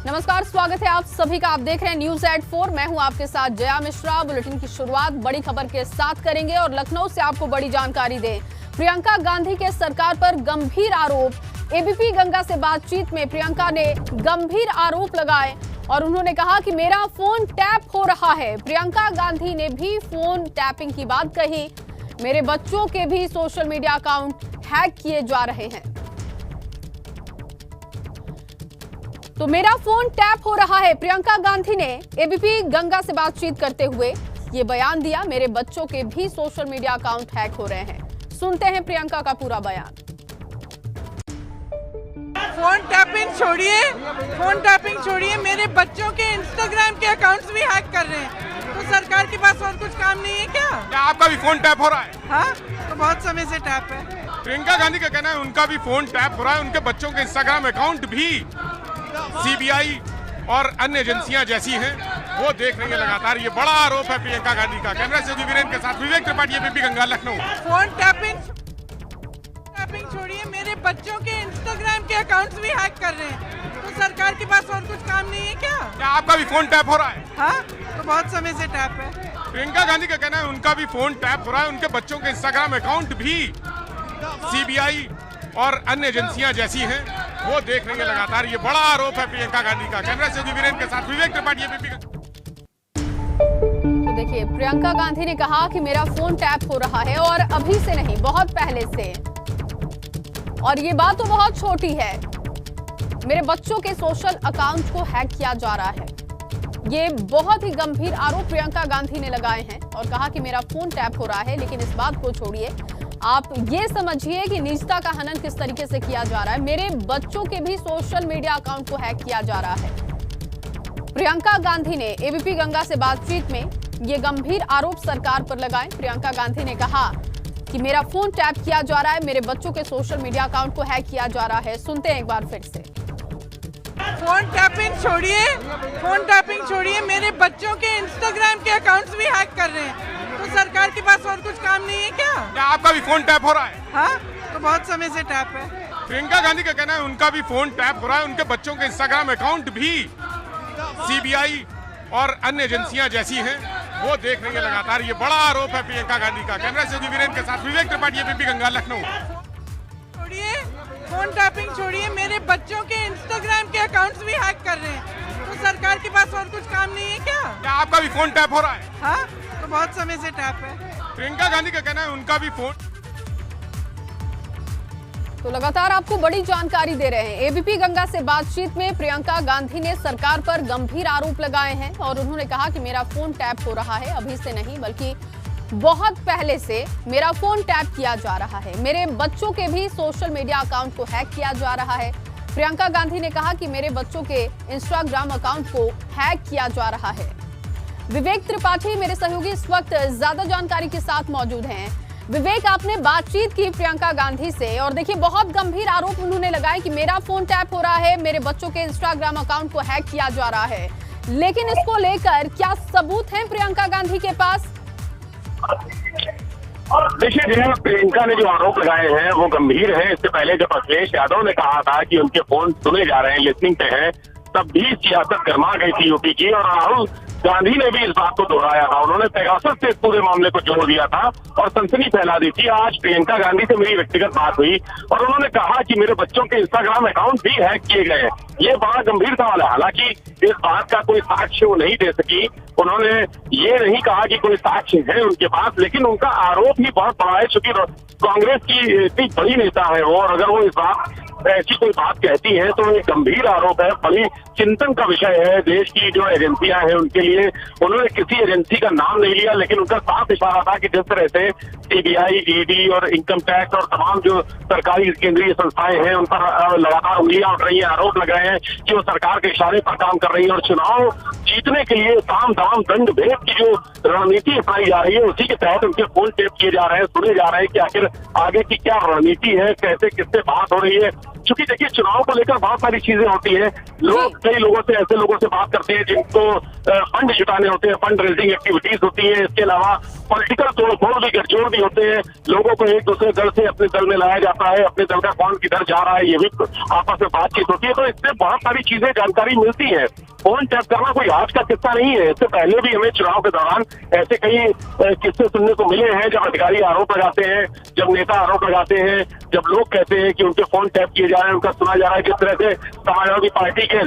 नमस्कार, स्वागत है आप सभी का। आप देख रहे हैं न्यूज एट 4। मैं हूं आपके साथ जया मिश्रा। बुलेटिन की शुरुआत बड़ी खबर के साथ करेंगे और लखनऊ से आपको बड़ी जानकारी दें। प्रियंका गांधी के सरकार पर गंभीर आरोप। एबीपी गंगा से बातचीत में प्रियंका ने गंभीर आरोप लगाए और उन्होंने कहा कि मेरा फोन टैप हो रहा है। प्रियंका गांधी ने भी फोन टैपिंग की बात कही। मेरे बच्चों के भी सोशल मीडिया अकाउंट हैक किए जा रहे हैं। तो मेरा फोन टैप हो रहा है। प्रियंका गांधी ने एबीपी गंगा से बातचीत करते हुए ये बयान दिया। मेरे बच्चों के भी सोशल मीडिया अकाउंट हैक हो रहे हैं। सुनते हैं प्रियंका का पूरा बयान। फोन टैपिंग छोड़िए, मेरे बच्चों के इंस्टाग्राम के अकाउंट्स भी हैक कर रहे हैं। तो सरकार के पास और कुछ काम नहीं है क्या? आपका भी फोन टैप हो रहा है? हाँ, तो बहुत समय से टैप है। प्रियंका गांधी का कहना है उनका भी फोन टैप हो रहा है। उनके बच्चों के इंस्टाग्राम अकाउंट भी सीबीआई और अन्य एजेंसियां जैसी हैं वो देख रही है लगातार। ये बड़ा आरोप है प्रियंका गांधी का। कैमरा से वीरेंद्र के साथ Vivek Tripathi, ABP Ganga, Lucknow. Phone tapping छोड़िए, मेरे बच्चों के इंस्टाग्राम के अकाउंट्स भी हैक कर रहे हैं। तो सरकार के पास और कुछ काम नहीं है क्या? आपका भी फोन टैप हो रहा है? हाँ, तो बहुत समय से टैप है। प्रियंका गांधी का कहना है उनका भी फोन टैप हो रहा है। उनके बच्चों के इंस्टाग्राम अकाउंट भी सीबीआई और अन्य एजेंसियां जैसी हैं वो देख रही है लगातार। ये बड़ा आरोप है प्रियंका गांधी का। कैमरा से वीरेंद्र के साथ विवेक त्रिपाठी, एबीपी। तो देखिए, प्रियंका गांधी ने कहा कि मेरा फोन टैप हो रहा है और अभी से नहीं, बहुत पहले से। और ये बात तो बहुत छोटी है। मेरे बच्चों के सोशल अकाउंट को हैक किया जा रहा है। ये बहुत ही गंभीर आरोप प्रियंका गांधी ने लगाए हैं और कहा कि मेरा फोन टैप हो रहा है। लेकिन इस बात को छोड़िए, आप ये समझिए कि निजता का हनन किस तरीके से किया जा रहा है। मेरे बच्चों के भी सोशल मीडिया अकाउंट को हैक किया जा रहा है। प्रियंका गांधी ने एबीपी गंगा से बातचीत में ये गंभीर आरोप सरकार पर लगाए। प्रियंका गांधी ने कहा कि मेरा फोन टैप किया जा रहा है, मेरे बच्चों के सोशल मीडिया अकाउंट को हैक किया जा रहा है। सुनते हैं एक बार फिर से। फोन टैपिंग छोड़िए, मेरे बच्चों के इंस्टाग्राम के अकाउंट्स भी हैक कर रहे हैं। तो सरकार के पास और कुछ काम नहीं है क्या? आपका भी फोन टैप हो रहा है? हाँ, तो बहुत समय से टैप है। प्रियंका गांधी का कहना है उनका भी फोन टैप हो रहा है। उनके बच्चों के इंस्टाग्राम अकाउंट भी सीबीआई और अन्य एजेंसियां जैसी हैं वो देख रही है लगातार। ये बड़ा आरोप है प्रियंका गांधी का। कैमरा से वीरेंद्र के साथ Vivek Tripathi, ABP Ganga, Lucknow. Phone tapping छोड़िए, मेरे बच्चों के इंस्टाग्राम के अकाउंट्स भी हैक कर रहे हैं। तो सरकार के पास और कुछ काम नहीं है क्या? आपका भी फोन टैप हो रहा है? हाँ, तो बहुत समय से टैप है। प्रियंका गांधी का कहना है उनका भी फोन। तो लगातार आपको बड़ी जानकारी दे रहे हैं। एबीपी गंगा से बातचीत में प्रियंका गांधी ने सरकार पर गंभीर आरोप लगाए हैं और उन्होंने कहा कि मेरा फोन टैप हो रहा है। अभी से नहीं, बल्कि बहुत पहले से मेरा फोन टैप किया जा रहा है। मेरे बच्चों के भी सोशल मीडिया अकाउंट को हैक किया जा रहा है। प्रियंका गांधी ने कहा कि मेरे बच्चों के इंस्टाग्राम अकाउंट को हैक किया जा रहा है। विवेक त्रिपाठी मेरे सहयोगी इस वक्त ज्यादा जानकारी के साथ मौजूद हैं। विवेक, आपने बातचीत की प्रियंका गांधी से और देखिए, बहुत गंभीर आरोप उन्होंने लगाए कि मेरा फोन टैप हो रहा है, मेरे बच्चों के इंस्टाग्राम अकाउंट को हैक किया जा रहा है। लेकिन इसको लेकर क्या सबूत हैं प्रियंका गांधी के पास? देखिए, प्रियंका ने जो आरोप लगाए हैं वो गंभीर है। इससे पहले जब अखिलेश यादव ने कहा था कि उनके फोन सुने जा रहे हैं, लिसनिंग पे हैं, तब भी सियासत गर्मा गई थी यूपी की। और राहुल गांधी ने भी इस बात को दोहराया था। उन्होंने पेगासस से इस पूरे मामले को जोड़ दिया था और सनसनी फैला दी थी। आज प्रियंका गांधी से मेरी व्यक्तिगत बात हुई और उन्होंने कहा कि मेरे बच्चों के इंस्टाग्राम अकाउंट भी हैक किए गए हैं। ये बड़ा गंभीर सवाल है। हालांकि इस बात का कोई साक्ष्य वो नहीं दे सकी। उन्होंने ये नहीं कहा कि कोई साक्ष्य है उनके पास, लेकिन उनका आरोप ही बहुत बड़ा है। चूंकि कांग्रेस की इतनी बड़ी नेता है वो, और अगर वो इस बात ऐसी कोई बात कहती है तो ये गंभीर आरोप है। बड़ी चिंतन का विषय है देश की जो एजेंसियां हैं उनके लिए। उन्होंने किसी एजेंसी का नाम नहीं लिया, लेकिन उनका साफ इशारा था कि जिस तरह से सीबीआई, ईडी और इनकम टैक्स और तमाम जो सरकारी केंद्रीय संस्थाएं हैं उन पर लगातार उंगलियां उठ रही है, आरोप लग रहे हैं कि वो सरकार के इशारे पर काम कर रही है और चुनाव जीतने के लिए साम दाम दंड भेद की जो रणनीति अपनाई जा रही है उसी के तहत उनके फोन टेप किए जा रहे हैं, सुने जा रहे हैं कि आखिर आगे की क्या रणनीति है, कैसे किससे बात हो रही है, चूंकि देखिए चुनाव को लेकर बहुत सारी चीजें होती है, लोग कई लोगों से ऐसे लोगों से बात करते हैं जिनको फंड जुटाने होते हैं, फंड रेजिंग एक्टिविटीज होती है, इसके अलावा पॉलिटिकल तोड़फोड़ भी गठजोड़ भी होते हैं, लोगों को एक दूसरे दल से अपने दल में लाया जाता है, अपने दल का कौन किधर जा रहा है ये भी आपस में बातचीत होती है, तो इससे बहुत सारी चीजें जानकारी मिलती है। फोन टैप करना कोई आज का किस्सा नहीं है, इससे पहले भी हमें चुनाव के दौरान ऐसे कई किस्से सुनने को मिले हैं, जब अधिकारी आरोप लगाते हैं, जब नेता आरोप लगाते हैं, जब लोग कहते हैं कि उनके फोन टैप किए जा रहे हैं, उनका सुना जा रहा है। जिस तरह से समाजवादी पार्टी के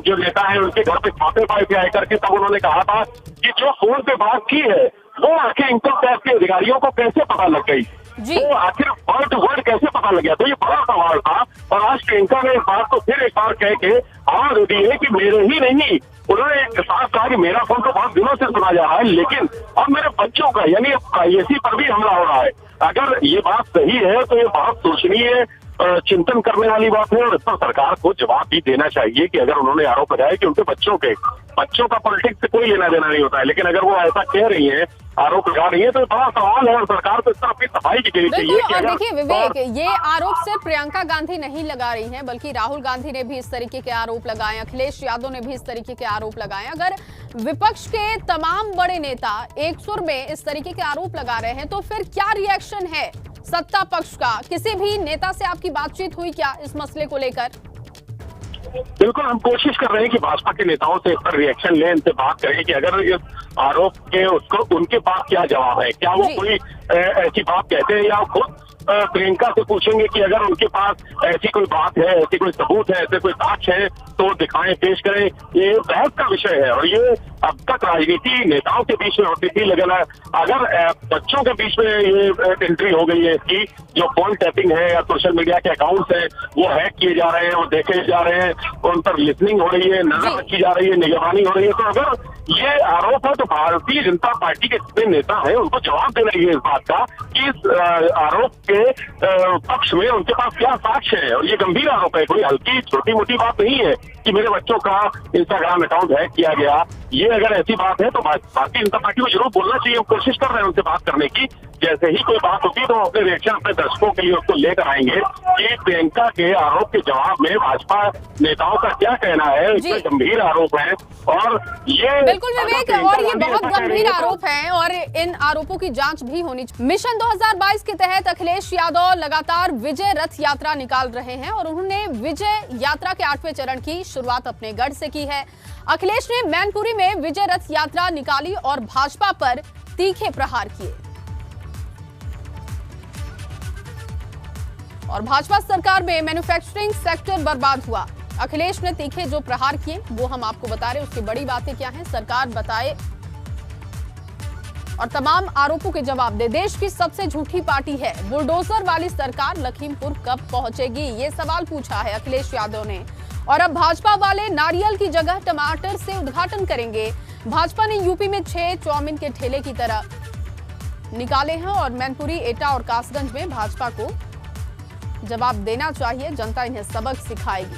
जो नेता है उनके घर पे छापे पाए थे आकर के, तब उन्होंने कहा था कि जो फोन पे बात की है वो आखिर इनकम टैक्स के अधिकारियों को कैसे पता लग गई, तो आखिर वर्ड टू वर्ड कैसे पता लग गया, तो ये बड़ा सवाल था। और आज प्रियंका ने इस बात को फिर एक बार कह के आवाज दी है कि मेरे ही नहीं, उन्होंने एक साथ कहा कि मेरा फोन तो बहुत दिनों से सुना जा रहा है, लेकिन अब मेरे बच्चों का यानी प्राइवेसी पर भी हमला हो रहा है। अगर ये बात सही है तो ये बहुत सोचनीय चिंतन करने वाली बात है, और इस पर सरकार को जवाब भी देना चाहिए कि अगर उन्होंने आरोप लगाया कि उनके बच्चों का पॉलिटिक्स से कोई लेना देना नहीं होता है, लेकिन अगर वो ऐसा कह रही है, आरोप लगा रही है, तो बड़ा सवाल है और सरकार को इस तरह अपनी सफाई की देनी चाहिए। और देखिए विवेक, ये आरोप सिर्फ प्रियंका गांधी नहीं लगा रही हैं, बल्कि राहुल गांधी ने भी इस तरीके के आरोप लगाए, अखिलेश यादव ने भी इस तरीके के आरोप लगाए। अगर विपक्ष के तमाम बड़े नेता एक सुर में इस तरीके के आरोप लगा रहे हैं, तो फिर क्या रिएक्शन है सत्ता पक्ष का? किसी भी नेता से आपकी बातचीत हुई क्या इस मसले को लेकर? बिल्कुल, हम कोशिश कर रहे हैं कि भाजपा के नेताओं से इस पर रिएक्शन लें, इनसे बात करें कि अगर इस आरोप के उसको उनके पास क्या जवाब है, क्या वो कोई ऐसी बात कहते हैं, या खुद प्रियंका से पूछेंगे कि अगर उनके पास ऐसी कोई बात है, ऐसी कोई सबूत है, ऐसे कोई साक्ष्य है तो दिखाएं, पेश करें। ये बहस का विषय है और ये अब तक राजनीति नेताओं के बीच में होती थी, लेकिन अगर बच्चों के बीच में ये एंट्री हो गई है इसकी, जो फोन टैपिंग है या सोशल मीडिया के अकाउंट्स हैं वो हैक किए जा रहे हैं, वो देखे जा रहे हैं, उन पर लिसनिंग हो रही है, नजर रखी जा रही है, निगरानी हो रही है, तो अगर ये आरोप है तो भारतीय जनता पार्टी के जितने नेता हैं उनको जवाब देना चाहिए इस बात का कि इस आरोप के पक्ष में उनके पास क्या साक्ष्य है। और ये गंभीर आरोप है, कोई हल्की छोटी मोटी बात नहीं है कि मेरे बच्चों का इंस्टाग्राम अकाउंट हैक किया गया। ये अगर ऐसी बात है तो भारतीय जनता पार्टी को जरूर बोलना चाहिए। हम कोशिश कर रहे हैं उनसे बात करने की, जैसे ही कोई बात होती है तो अपने रिएक्शन अपने दर्शकों के लिए उसको लेकर आएंगे कि प्रियंका के आरोप के जवाब में भाजपा नेताओं का क्या कहना है। इसमें गंभीर आरोप है और ये बिल्कुल विवेक, और ये बहुत गंभीर आरोप हैं और इन आरोपों की जांच भी होनी चाहिए। मिशन 2022 के तहत अखिलेश यादव लगातार विजय रथ यात्रा निकाल रहे हैं और उन्होंने विजय यात्रा के 8वें चरण की शुरुआत अपने गढ़ से की है। अखिलेश ने मैनपुरी में विजय रथ यात्रा निकाली और भाजपा पर तीखे प्रहार किए और भाजपा सरकार में मैन्युफैक्चरिंग सेक्टर बर्बाद हुआ। अखिलेश ने तीखे जो प्रहार किए वो हम आपको बता रहे हैं, उसकी बड़ी बातें क्या हैं सरकार बताए और तमाम आरोपों के जवाब दे। देश की सबसे झूठी पार्टी है बुलडोजर वाली सरकार, लखीमपुर कब पहुंचेगी, ये सवाल पूछा है अखिलेश यादव ने। और अब भाजपा वाले नारियल की जगह टमाटर से उद्घाटन करेंगे। भाजपा ने यूपी में 6 चौमिन के ठेले की तरह निकाले हैं और मैनपुरी, एटा और कासगंज में भाजपा को जवाब देना चाहिए, जनता इन्हें सबक सिखाएगी।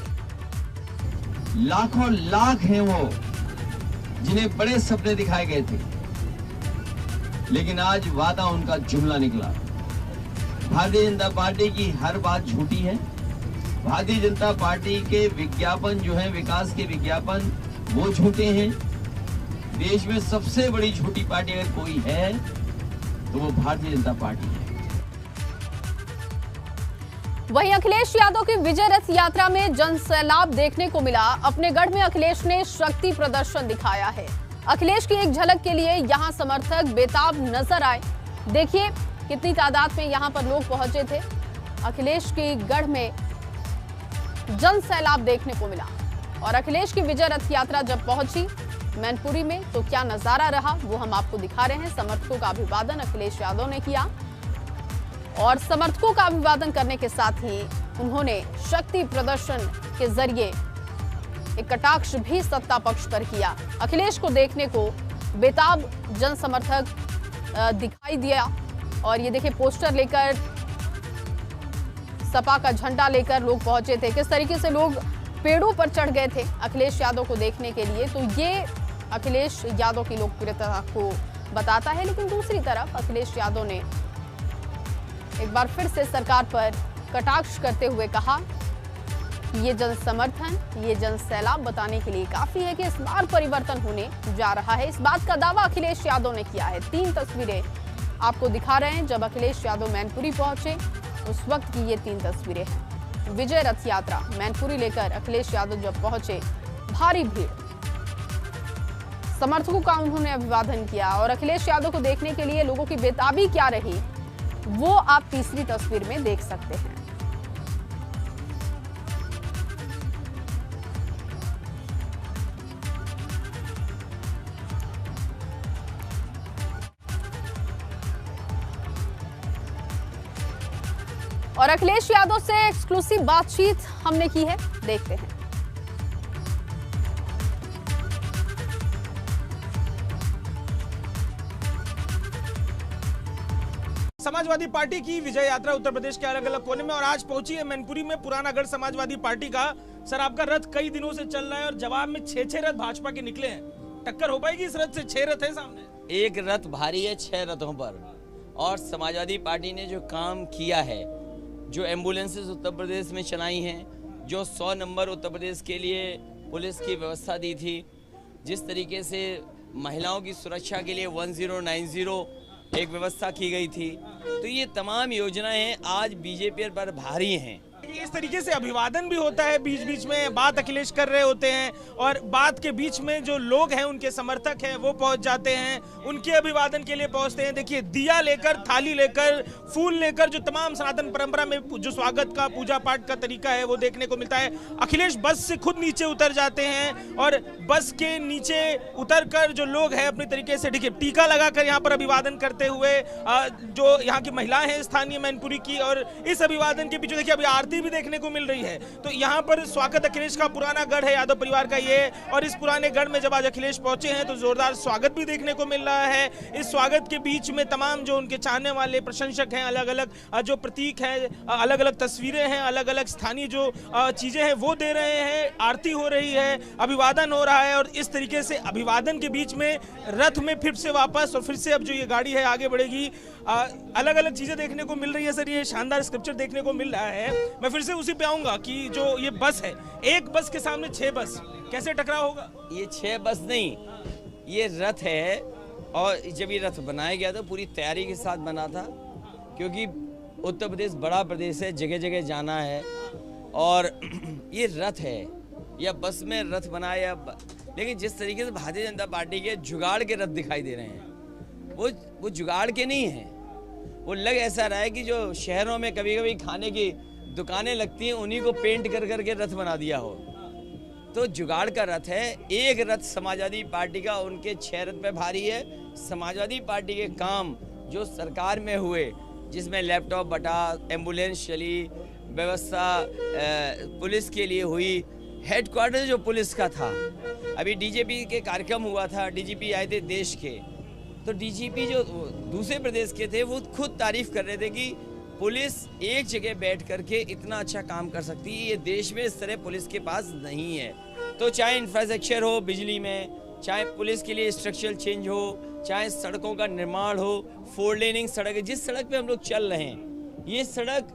लाखों लाख हैं वो जिन्हें बड़े सपने दिखाए गए थे, लेकिन आज वादा उनका जुमला निकला। भारतीय जनता पार्टी की हर बात झूठी है। भारतीय जनता पार्टी के विज्ञापन जो है, विकास के विज्ञापन, वो झूठे हैं। देश में सबसे बड़ी झूठी पार्टी अगर कोई है तो वो भारतीय जनता पार्टी है। वहीं अखिलेश यादव की विजय रथ यात्रा में जनसैलाब देखने को मिला। अपने गढ़ में अखिलेश ने शक्ति प्रदर्शन दिखाया है। अखिलेश की एक झलक के लिए यहां समर्थक बेताब नजर आए। देखिए कितनी तादाद में यहां पर लोग पहुंचे थे। अखिलेश की गढ़ में जनसैलाब देखने को मिला और अखिलेश की विजय रथ यात्रा जब पहुंची मैनपुरी में तो क्या नजारा रहा वो हम आपको दिखा रहे हैं। समर्थकों का अभिवादन अखिलेश यादव ने किया और समर्थकों का अभिवादन करने के साथ ही उन्होंने शक्ति प्रदर्शन के जरिए एक कटाक्ष भी सत्ता पक्ष पर किया। अखिलेश को देखने को बेताब जन समर्थक दिखाई दिया और ये देखिए पोस्टर लेकर, सपा का झंडा लेकर लोग पहुंचे थे। किस तरीके से लोग पेड़ों पर चढ़ गए थे अखिलेश यादव को देखने के लिए, तो ये अखिलेश यादव की लोकप्रियता को बताता है। लेकिन दूसरी तरफ अखिलेश यादव ने एक बार फिर से सरकार पर कटाक्ष करते हुए कहा ये जन समर्थन, ये जन सैलाब बताने के लिए काफी है कि इस बार परिवर्तन होने जा रहा है। इस बात का दावा अखिलेश यादव ने किया है। 3 तस्वीरें आपको दिखा रहे हैं। जब अखिलेश यादव मैनपुरी पहुंचे उस वक्त की ये 3 तस्वीरें हैं। विजय रथ यात्रा मैनपुरी लेकर अखिलेश यादव जब पहुंचे, भारी भीड़, समर्थकों का उन्होंने अभिवादन किया और अखिलेश यादव को देखने के लिए लोगों की बेताबी क्या रही वो आप तीसरी तस्वीर में देख सकते हैं। और अखिलेश यादव से एक्सक्लूसिव बातचीत हमने की है, देखते हैं। समाजवादी पार्टी की विजय यात्रा उत्तर प्रदेश के अलग अलग कोने में और आज पहुंची है मैनपुरी में पुराना गढ़ समाजवादी पार्टी का। सर, आपका रथ कई दिनों से चल रहा है और जवाब में 6 रथ भाजपा के निकले हैं। टक्कर हो पाएगी इस रथ से? 6 रथ है सामने। एक रथ भारी है 6 रथों पर। और समाजवादी पार्टी ने जो काम किया है, जो एम्बुलेंसेस उत्तर प्रदेश में चलाई हैं, जो 100 नंबर उत्तर प्रदेश के लिए पुलिस की व्यवस्था दी थी, जिस तरीके से महिलाओं की सुरक्षा के लिए 1090 एक व्यवस्था की गई थी, तो ये तमाम योजनाएं आज बीजेपी पर भारी हैं। इस तरीके से अभिवादन भी होता है, बीच बीच में बात अखिलेश कर रहे होते हैं और बात के बीच में जो लोग हैं, उनके समर्थक हैं, वो पहुंच जाते हैं, उनके अभिवादन के लिए पहुंचते हैं। देखिए, दिया लेकर, थाली लेकर, फूल लेकर, जो तमाम सनातन परंपरा में जो स्वागत का, पूजा पाठ का तरीका है वो देखने को मिलता है। अखिलेश बस से खुद नीचे उतर जाते हैं और बस के नीचे उतर कर जो लोग हैं अपनी तरीके से देखिए टीका लगाकर यहाँ पर अभिवादन करते हुए, जो यहाँ की महिलाएं हैं स्थानीय मैनपुरी की, और इस अभिवादन के पीछे देखिए अभी आरती भी देखने को मिल रही है। तो यहाँ पर स्वागत अखिलेश का पुराना गढ़ है यादव परिवार का ये, और इस पुराने गढ़ में जब आज अखिलेश पहुंचे हैं तो जोरदार स्वागत भी देखने को मिल रहा है। इस स्वागत के बीच में तमाम जो उनके चाहने वाले प्रशंसक हैं, अलग अलग जो प्रतीक हैं, अलग अलग तस्वीरें हैं, अलग अलग स्थानीय जो चीजें हैं वो दे रहे हैं, आरती हो रही है, अभिवादन हो रहा है। और इस तरीके से अभिवादन के बीच में रथ में फिर से वापस और फिर से अब जो ये गाड़ी है आगे बढ़ेगी। अलग अलग चीजें देखने को मिल रही है। सर, ये शानदार स्क्रिप्चर देखने को मिल रहा है। मैं फिर से उसी पे आऊंगा कि जो ये बस है, एक बस के सामने 6 बस, कैसे टकराव होगा? ये 6 बस नहीं, ये रथ है। और जब ये रथ बनाया गया तो पूरी तैयारी के साथ बना था, क्योंकि उत्तर प्रदेश बड़ा प्रदेश है, जगह जगह जाना है और ये रथ है या बस में रथ बनाया। लेकिन जिस तरीके से भारतीय जनता पार्टी के जुगाड़ के रथ दिखाई दे रहे हैं, वो जुगाड़ के नहीं हैं। वो लग ऐसा रहा है कि जो शहरों में कभी कभी खाने की दुकानें लगती हैं, उन्हीं को पेंट कर करके रथ बना दिया हो। तो जुगाड़ का रथ है। एक रथ समाजवादी पार्टी का, उनके 6 रथ पे भारी है। समाजवादी पार्टी के काम जो सरकार में हुए, जिसमें लैपटॉप बटा, एम्बुलेंस चली, व्यवस्था पुलिस के लिए हुई, हेडक्वार्टर जो पुलिस का था, अभी डीजीपी के कार्यक्रम हुआ था, डीजीपी आए थे देश के, तो डीजीपी जो दूसरे प्रदेश के थे वो खुद तारीफ कर रहे थे कि पुलिस एक जगह बैठ करके इतना अच्छा काम कर सकती है। ये देश में इस तरह पुलिस के पास नहीं है। तो चाहे इंफ्रास्ट्रक्चर हो बिजली में, चाहे पुलिस के लिए स्ट्रक्चरल चेंज हो, चाहे सड़कों का निर्माण हो, 4 लेनिंग सड़क है। जिस सड़क पे हम लोग चल रहे हैं, ये सड़क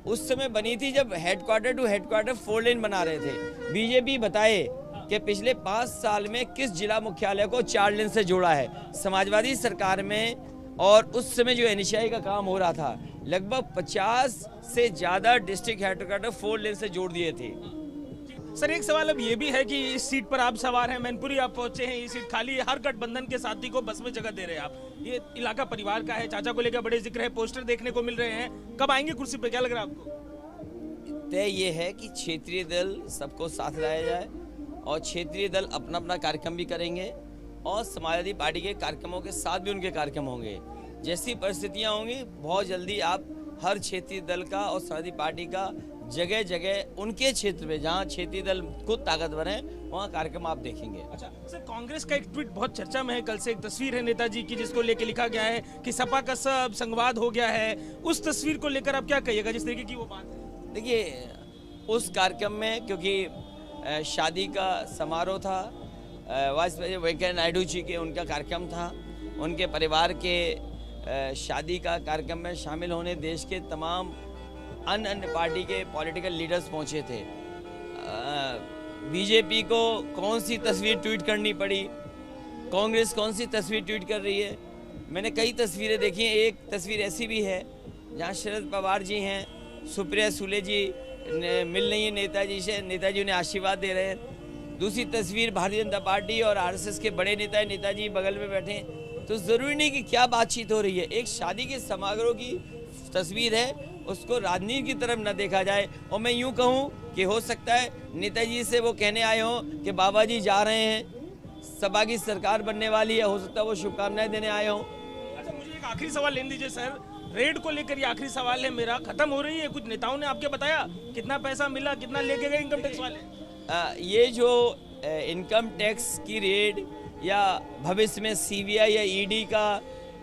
उस समय बनी थी जब हेडक्वार्टर टू हेडक्वार्टर 4 लेन बना रहे थे। बीजेपी बताए कि पिछले 5 साल में किस जिला मुख्यालय को 4 लेन से जोड़ा है। समाजवादी सरकार में और उस समय जो एनएचआई का काम हो रहा था, लगभग 50 से ज़्यादा डिस्ट्रिक्ट हेडक्वार्टर 4 लेन से जोड़ दिए थे। सर, एक सवाल अब ये भी है कि इस सीट पर आप सवार हैं, मैनपुरी आप पहुंचे हैं, ये सीट खाली है, हर गठबंधन के साथी को बस में जगह दे रहे हैं आप। ये इलाका परिवार का है, चाचा को लेकर बड़े जिक्र है, पोस्टर देखने को मिल रहे हैं। कब आएंगे कुर्सी पे, क्या लग रहा है आपको? तय ये है कि क्षेत्रीय दल सबको साथ लाया जाए और क्षेत्रीय दल अपना अपना कार्यक्रम भी करेंगे और समाजवादी पार्टी के कार्यक्रमों के साथ भी उनके कार्यक्रम होंगे। जैसी परिस्थितियां होंगी, बहुत जल्दी आप हर क्षेत्रीय दल का और समाजवादी पार्टी का जगह जगह उनके क्षेत्र में जहां क्षेत्रीय दल खुद ताकतवर हैं, वहां कार्यक्रम आप देखेंगे। अच्छा सर, कांग्रेस का एक ट्वीट बहुत चर्चा में है। कल से एक तस्वीर है नेताजी की, जिसको लेकर लिखा गया है कि सपा का सब संवाद हो गया है। उस तस्वीर को लेकर आप क्या कहिएगा, जिस तरीके की वो बात है? देखिए, उस कार्यक्रम में क्योंकि शादी का समारोह था, वाजपेयी वेंकैया नायडू जी के उनका कार्यक्रम था, उनके परिवार के शादी का कार्यक्रम में शामिल होने देश के तमाम अन्य पार्टी के पॉलिटिकल लीडर्स पहुंचे थे। बीजेपी को कौन सी तस्वीर ट्वीट करनी पड़ी, कांग्रेस कौन सी तस्वीर ट्वीट कर रही है। मैंने कई तस्वीरें देखी हैं। एक तस्वीर ऐसी भी है जहां शरद पवार जी हैं, सुप्रिया सुले जी मिल रही हैं नेताजी से, नेताजी उन्हें आशीर्वाद दे रहे हैं। दूसरी तस्वीर भारतीय जनता पार्टी और आरएसएस के बड़े नेता नेताजी बगल में बैठे हैं। तो ज़रूरी नहीं कि क्या बातचीत हो रही है, एक शादी के समारोह की तस्वीर है, उसको राजनीति की तरफ न देखा जाए। और मैं यूँ कहूँ कि हो सकता है नेताजी से वो कहने आए हों कि बाबा जी जा रहे हैं, सपा की सरकार बनने वाली है, हो सकता है वो शुभकामनाएं देने आए हों। अच्छा, मुझे एक आखिरी सवाल लेने दीजिए सर, रेड को लेकर ये आखिरी सवाल है मेरा, खत्म हो रही है, कुछ नेताओं ने आपके बताया कितना पैसा मिला, कितना लेके गए इनकम टैक्स वाले? ये जो इनकम टैक्स की रेड या भविष्य में सीबीआई या ईडी का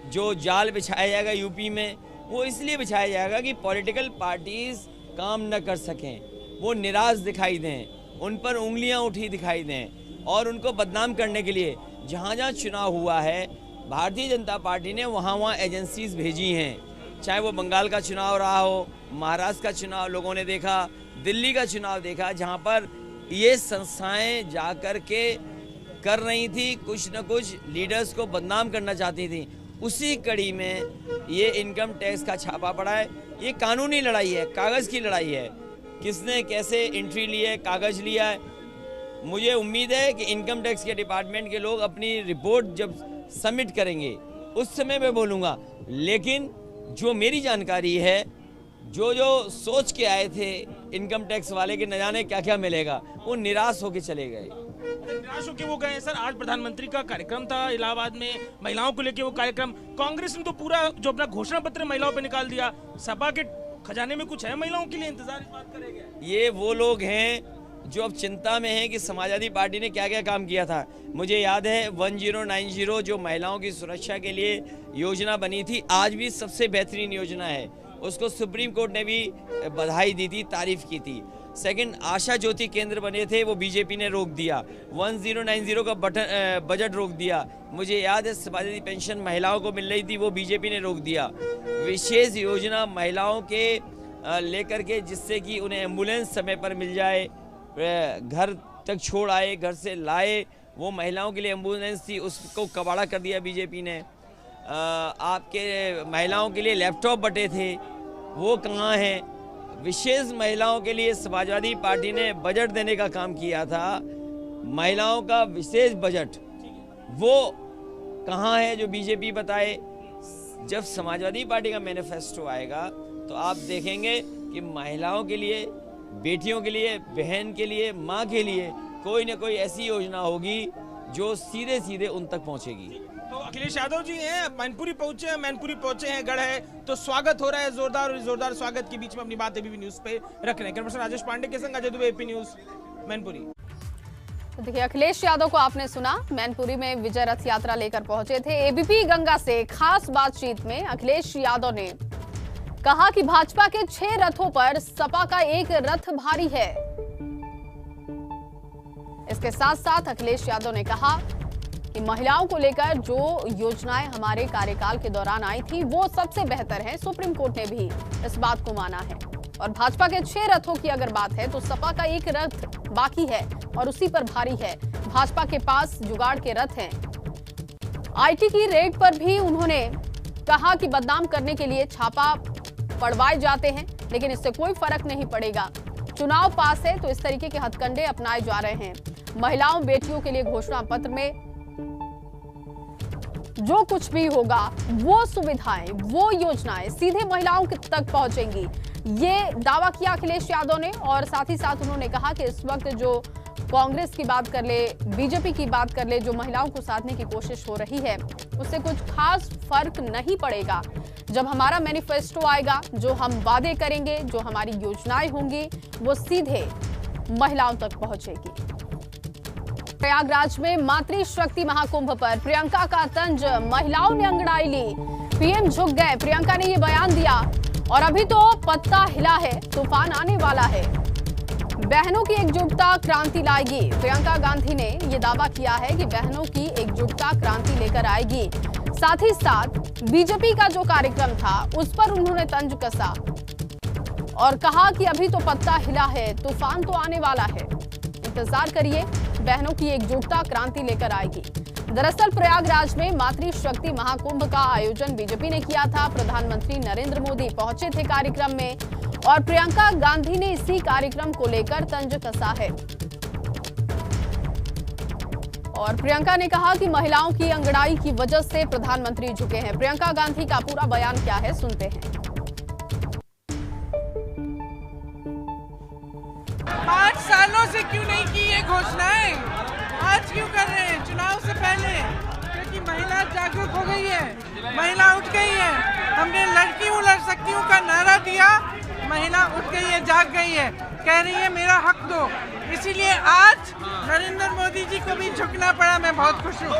जो जाल बिछाया जाएगा यूपी में, वो इसलिए बिछाया जाएगा कि पॉलिटिकल पार्टीज काम न कर सकें, वो निराश दिखाई दें, उन पर उंगलियां उठी दिखाई दें और उनको बदनाम करने के लिए जहाँ जहाँ चुनाव हुआ है भारतीय जनता पार्टी ने वहाँ एजेंसीज भेजी हैं। चाहे वो बंगाल का चुनाव रहा हो, महाराष्ट्र का चुनाव लोगों ने देखा, दिल्ली का चुनाव देखा, जहाँ पर ये संस्थाएं जा कर के कर रही थी, कुछ न कुछ लीडर्स को बदनाम करना चाहती थी। उसी कड़ी में ये इनकम टैक्स का छापा पड़ा है। ये कानूनी लड़ाई है, कागज़ की लड़ाई है, किसने कैसे एंट्री ली है, कागज़ लिया है। मुझे उम्मीद है कि इनकम टैक्स के डिपार्टमेंट के लोग अपनी रिपोर्ट जब सबमिट करेंगे उस समय मैं बोलूँगा, लेकिन जो मेरी जानकारी है, जो जो सोच के आए थे इनकम टैक्स वाले के न जाने क्या क्या मिलेगा, वो निराश होकर चले गए। निराश होकर वो गए सर। आज प्रधानमंत्री का कार्यक्रम था इलाहाबाद में, महिलाओं को लेकर वो कार्यक्रम, कांग्रेस ने तो पूरा जो अपना घोषणा पत्र महिलाओं पे निकाल दिया। सपा के खजाने में कुछ है महिलाओं के लिए? इंतजार इस बात करेंगे। ये वो लोग हैं जो अब चिंता में हैं कि समाजवादी पार्टी ने क्या क्या काम किया था। मुझे याद है 1090 जो महिलाओं की सुरक्षा के लिए योजना बनी थी, आज भी सबसे बेहतरीन योजना है। उसको सुप्रीम कोर्ट ने भी बधाई दी थी, तारीफ की थी। सेकंड, आशा ज्योति केंद्र बने थे, वो बीजेपी ने रोक दिया। 1090 का बजट रोक दिया। मुझे याद है समाजवादी पेंशन महिलाओं को मिल रही थी, वो बीजेपी ने रोक दिया। विशेष योजना महिलाओं के लेकर के, जिससे कि उन्हें एम्बुलेंस समय पर मिल जाए, घर तक छोड़ आए, घर से लाए, वो महिलाओं के लिए एम्बुलेंस थी, उसको कबाड़ा कर दिया बीजेपी ने। आपके महिलाओं के लिए लैपटॉप बटे थे, वो कहाँ हैं? विशेष महिलाओं के लिए समाजवादी पार्टी ने बजट देने का काम किया था, महिलाओं का विशेष बजट, वो कहाँ है जो बीजेपी बताए? जब समाजवादी पार्टी का मैनिफेस्टो आएगा तो आप देखेंगे कि महिलाओं के लिए, बेटियों के लिए, बहन के लिए, माँ के लिए कोई ना कोई ऐसी योजना होगी जो सीधे सीधे उन तक पहुँचेगी। तो अखिलेश यादव जी हैं, मैनपुरी पहुंचे हैं, गढ़ है, तो स्वागत हो रहा है जोरदार, और जोरदार स्वागत के बीच में अपनी बात एबीपी न्यूज पे रख रहे हैं। कैमरा पर्सन राजेश पांडे के संग अजय दुबे, एबीपी न्यूज, मैनपुरी। तो देखिए, अखिलेश यादव को आपने सुना, मैनपुरी में विजय रथ यात्रा लेकर पहुंचे थे। एबीपी गंगा से खास बातचीत में अखिलेश यादव ने कहा कि भाजपा के 6 रथों पर सपा का एक रथ भारी है। इसके साथ साथ अखिलेश यादव ने कहा कि महिलाओं को लेकर जो योजनाएं हमारे कार्यकाल के दौरान आई थी वो सबसे बेहतर है। सुप्रीम कोर्ट ने भी इस बात को माना है। और भाजपा के 6 रथों की अगर बात है तो सपा का एक रथ बाकी है और उसी पर भारी है। भाजपा के पास जुगाड़ के रथ हैं। आईटी की रेड पर भी उन्होंने कहा कि बदनाम करने के लिए छापा पड़वाए जाते हैं, लेकिन इससे कोई फर्क नहीं पड़ेगा। चुनाव पास है तो इस तरीके के हथकंडे अपनाए जा रहे हैं। महिलाओं, बेटियों के लिए घोषणा पत्र में जो कुछ भी होगा, वो सुविधाएं, वो योजनाएं सीधे महिलाओं तक पहुंचेंगी, ये दावा किया अखिलेश यादव ने। और साथ ही साथ उन्होंने कहा कि इस वक्त जो कांग्रेस की बात कर ले, बीजेपी की बात कर ले, जो महिलाओं को साधने की कोशिश हो रही है, उससे कुछ खास फर्क नहीं पड़ेगा। जब हमारा मैनिफेस्टो आएगा, जो हम वादे करेंगे, जो हमारी योजनाएं होंगी, वो सीधे महिलाओं तक पहुंचेगी। प्रयागराज में मातृशक्ति महाकुंभ पर प्रियंका का तंज, महिलाओं ने अंगड़ाई ली, पीएम झुक गए। प्रियंका ने ये बयान दिया और अभी तो पत्ता हिला है, तूफान आने वाला है। बहनों की एकजुटता क्रांति लाएगी। प्रियंका गांधी ने ये दावा किया है कि बहनों की एकजुटता क्रांति लेकर आएगी। साथ ही साथ बीजेपी का जो कार्यक्रम था उस पर उन्होंने तंज कसा और कहा कि अभी तो पत्ता हिला है, तूफान तो आने वाला है, इंतजार करिए, बहनों की एकजुटता क्रांति लेकर आएगी। दरअसल प्रयागराज में मातृशक्ति महाकुंभ का आयोजन बीजेपी ने किया था। प्रधानमंत्री नरेंद्र मोदी पहुंचे थे कार्यक्रम में और प्रियंका गांधी ने इसी कार्यक्रम को लेकर तंज कसा है। और प्रियंका ने कहा कि महिलाओं की अंगड़ाई की वजह से प्रधानमंत्री झुके हैं। प्रियंका गांधी का पूरा बयान क्या है, सुनते हैं। 5 सालों से क्यों नहीं की ये घोषणाएं, आज क्यों कर रहे हैं चुनाव से पहले? क्योंकि महिला जागरूक हो गई है, महिला उठ गई है। हमने लड़की हूँ लड़ सकती हूँ का नारा दिया, महिला उठ गई है, जाग गई है, कह रही है मेरा हक दो। इसीलिए आज नरेंद्र मोदी जी को भी झुकना पड़ा। मैं बहुत खुश हूँ।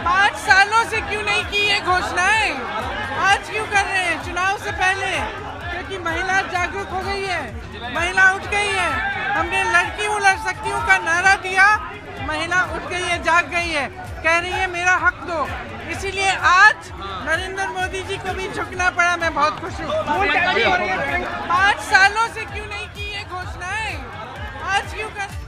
5 सालों से क्यों नहीं की ये घोषणाएं, आज क्यों कर रहे हैं चुनाव से पहले? क्योंकि महिला जागरूक हो गई है, महिला उठ गई है। हमने लड़की हूँ लड़ सकती हूँ का नारा दिया, महिला उठ गई है, जाग गई है, कह रही है मेरा हक दो। इसीलिए आज नरेंद्र मोदी जी को भी झुकना पड़ा। मैं बहुत खुश हूँ। 5 सालों से क्यों नहीं की ये घोषणाएं, आज क्यों कर?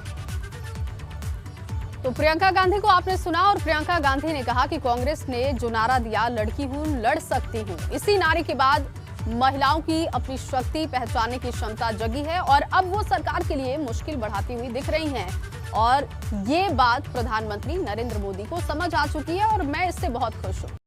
तो प्रियंका गांधी को आपने सुना और प्रियंका गांधी ने कहा कि कांग्रेस ने जो नारा दिया, लड़की हूं लड़ सकती हूं, इसी नारे के बाद महिलाओं की अपनी शक्ति पहचानने की क्षमता जगी है और अब वो सरकार के लिए मुश्किल बढ़ाती हुई दिख रही हैं। और ये बात प्रधानमंत्री नरेंद्र मोदी को समझ आ चुकी है और मैं इससे बहुत खुश हूं।